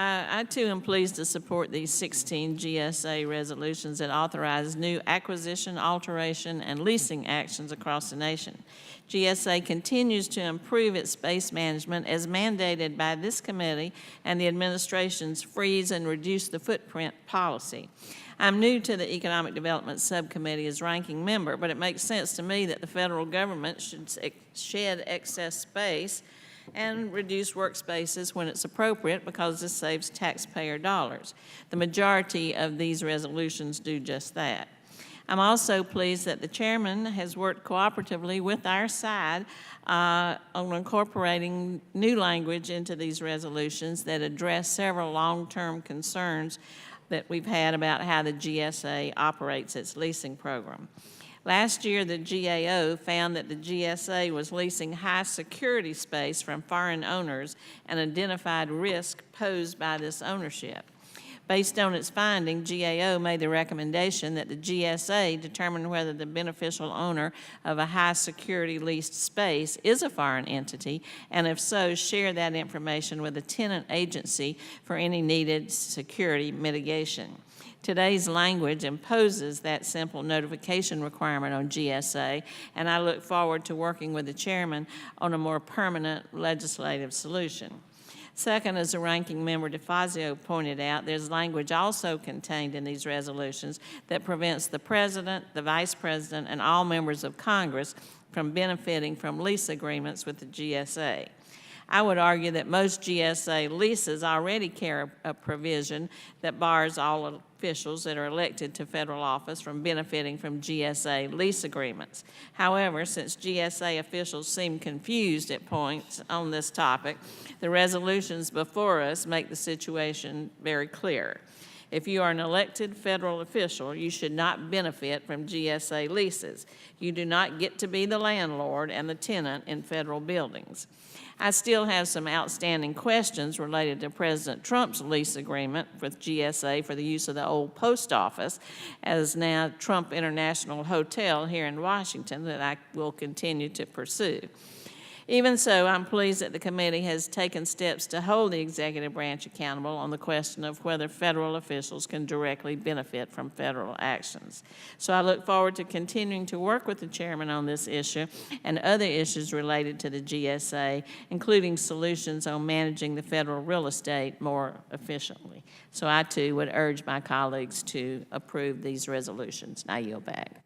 I too am pleased to support these 16 GSA resolutions that authorize new acquisition, alteration, and leasing actions across the nation. GSA continues to improve its space management as mandated by this committee and the administration's freeze and reduce the footprint policy. I'm new to the Economic Development Subcommittee as ranking member, but it makes sense to me that the federal government should shed excess space and reduce workspaces when it's appropriate, because this saves taxpayer dollars. The majority of these resolutions do just that. I'm also pleased that the chairman has worked cooperatively with our side on incorporating new language into these resolutions that address several long-term concerns that we've had about how the GSA operates its leasing program. Last year, the GAO found that the GSA was leasing high security space from foreign owners and identified risk posed by this ownership. Based on its finding, GAO made the recommendation that the GSA determine whether the beneficial owner of a high security leased space is a foreign entity, and if so, share that information with the tenant agency for any needed security mitigation. Today's language imposes that simple notification requirement on GSA, and I look forward to working with the chairman on a more permanent legislative solution. Second, as the ranking member DeFazio pointed out, there's language also contained in these resolutions that prevents the president, the vice president, and all members of Congress from benefiting from lease agreements with the GSA. I would argue that most GSA leases already carry a provision that bars all officials that are elected to federal office from benefiting from GSA lease agreements. However, since GSA officials seem confused at points on this topic, the resolutions before us make the situation very clear. If you are an elected federal official, you should not benefit from GSA leases. You do not get to be the landlord and the tenant in federal buildings. I still have some outstanding questions related to President Trump's lease agreement with GSA for the use of the old post office as now Trump International Hotel here in Washington that I will continue to pursue. Even so, I'm pleased that the committee has taken steps to hold the executive branch accountable on the question of whether federal officials can directly benefit from federal actions. So I look forward to continuing to work with the chairman on this issue and other issues related to the GSA, including solutions on managing the federal real estate more efficiently. So I too would urge my colleagues to approve these resolutions. I yield back.